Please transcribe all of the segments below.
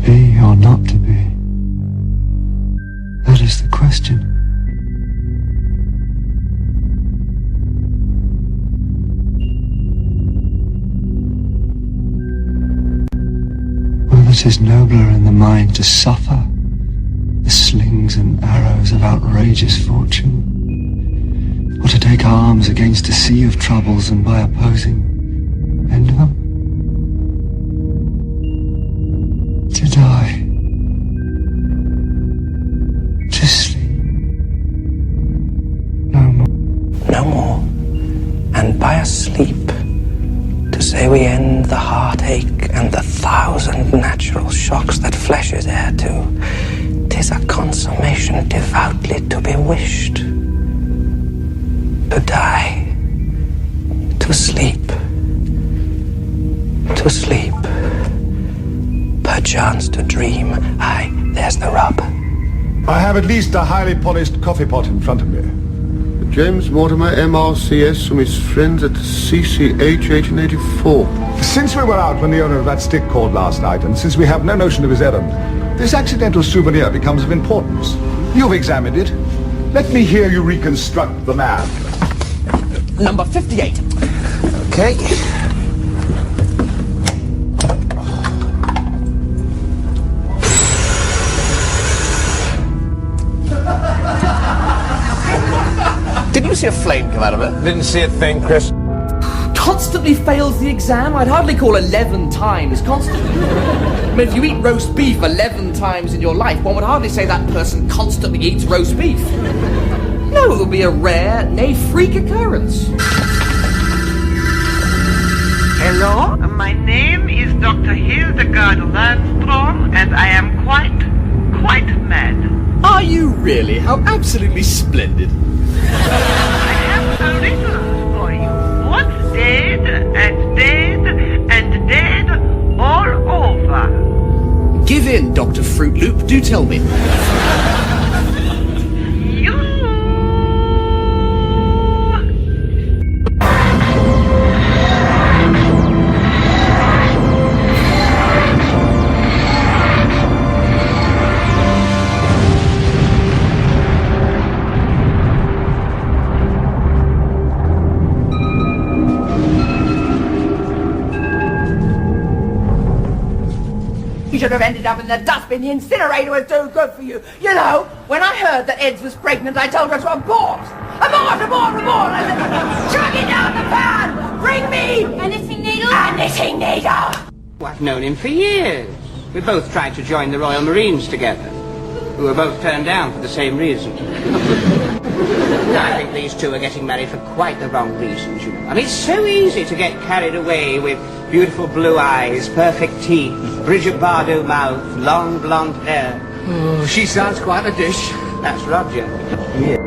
be or not to be? That is the question. Whether it is nobler in the mind to suffer the slings and arrows of outrageous fortune, or to take arms against a sea of troubles and by opposing end them? To die, to sleep, no more. No more, and by a sleep, to say we end the heartache and the 1,000 natural shocks that flesh is heir to. 'Tis a consummation devoutly to be wished. To die, to sleep, perchance to dream. Aye, there's the rub. I have at least a highly polished coffee pot in front of me. James Mortimer, MRCS, from his friends at CCH 1884. Since we were out when the owner of that stick called last night, and since we have no notion of his errand, this accidental souvenir becomes of importance. You've examined it. Let me hear you reconstruct the man. Number 58. Okay. Did you see a flame come out of it? Didn't see a thing, Chris. Constantly fails the exam? I'd hardly call 11 times constantly. I mean, if you eat roast beef 11 times in your life, one would hardly say that person constantly eats roast beef. No, it would be a rare, nay, freak occurrence. Hello, my name is Dr. Hildegard Landstrom, and I am quite mad. Are you really? How absolutely splendid. I have a riddle for you. What's dead and dead and dead all over? Give in, Dr. Fruit Loop. Do tell me. You. You should have ended up in the dustbin. The incinerator was too good for you. You know, when I heard that Eds was pregnant, I told her to abort. Abort! I said, chuck it down the pan! Bring me A knitting needle? a knitting needle! I've known him for years. We both tried to join the Royal Marines together. We were both turned down for the same reason. I think these two are getting married for quite the wrong reasons, you know. I mean, it's so easy to get carried away with beautiful blue eyes, perfect teeth, Bridget Bardot mouth, long blonde hair. Oh, she sounds quite a dish. That's Roger.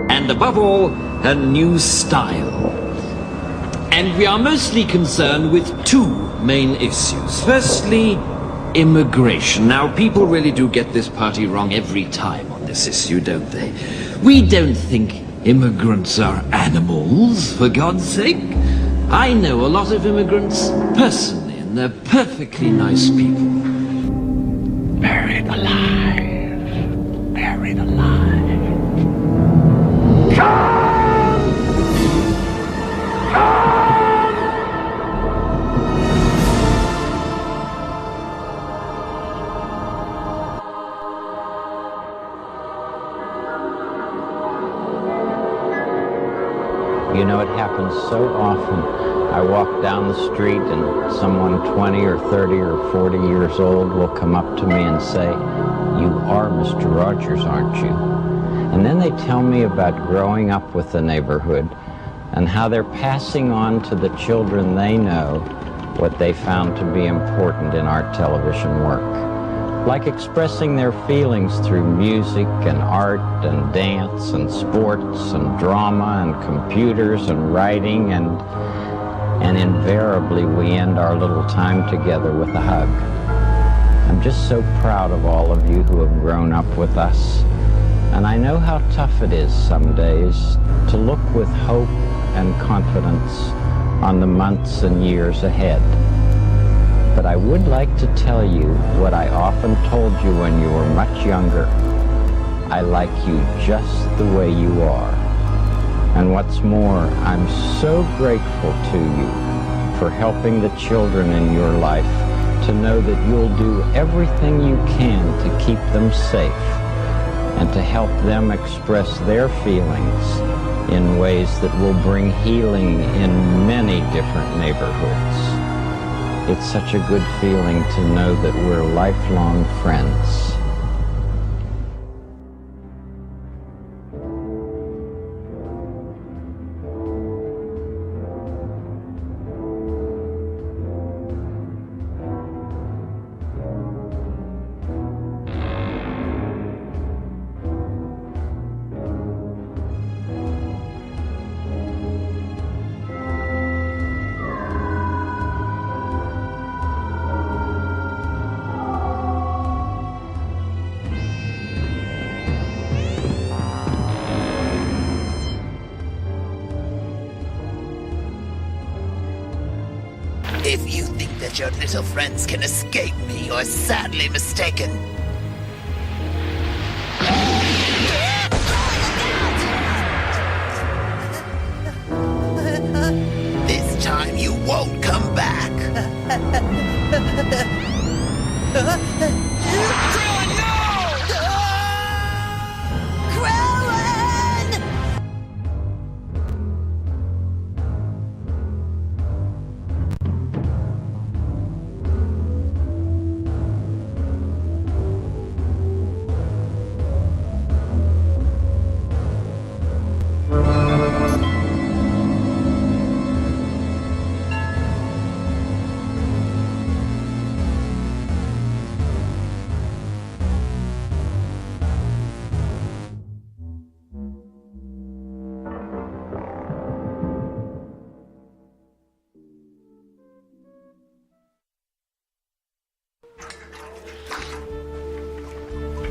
And above all, her new style. And we are mostly concerned with two main issues. Firstly, immigration. Now, people really do get this party wrong every time on this issue, don't they? We don't think immigrants are animals, for God's sake. I know a lot of immigrants personally, and they're perfectly nice people. Buried alive. Buried alive. You know, it happens so often. I walk down the street and someone 20 or 30 or 40 years old will come up to me and say, "You are Mr. Rogers, aren't you?" And then they tell me about growing up with the neighborhood and how they're passing on to the children they know what they found to be important in our television work. Like expressing their feelings through music and art and dance and sports and drama and computers and writing, and invariably we end our little time together with a hug. I'm just so proud of all of you who have grown up with us, and I know how tough it is some days to look with hope and confidence on the months and years ahead. But I would like to tell you what I often told you when you were much younger. I like you just the way you are. And what's more, I'm so grateful to you for helping the children in your life to know that you'll do everything you can to keep them safe and to help them express their feelings in ways that will bring healing in many different neighborhoods. It's such a good feeling to know that we're lifelong friends. If you think that your little friends can escape me, you're sadly mistaken. This time you won't come back.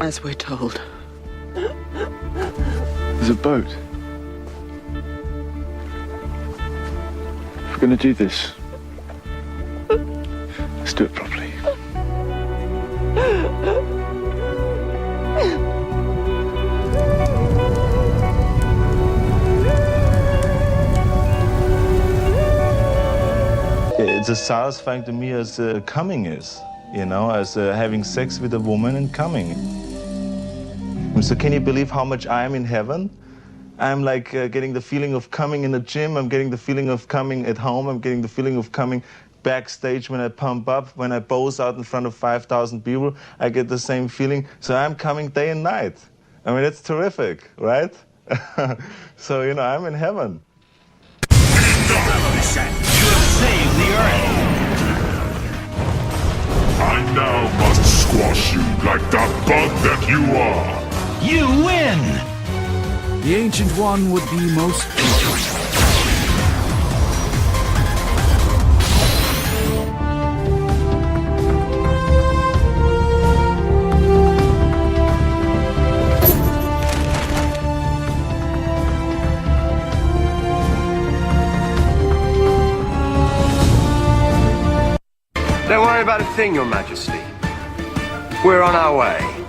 As we're told. There's a boat. If we're gonna do this, let's do it properly. It's as satisfying to me as coming is, you know, as having sex with a woman and coming. So can you believe how much I am in heaven? I'm like getting the feeling of coming in the gym. I'm getting the feeling of coming at home. I'm getting the feeling of coming backstage when I pump up, when I pose out in front of 5,000 people. I get the same feeling. So I'm coming day and night. I mean, it's terrific, right? So, you know, I'm in heaven. You have saved the Earth. I now must squash you like the bug that you are. You win! The Ancient One would be most Don't worry about a thing, Your Majesty. We're on our way.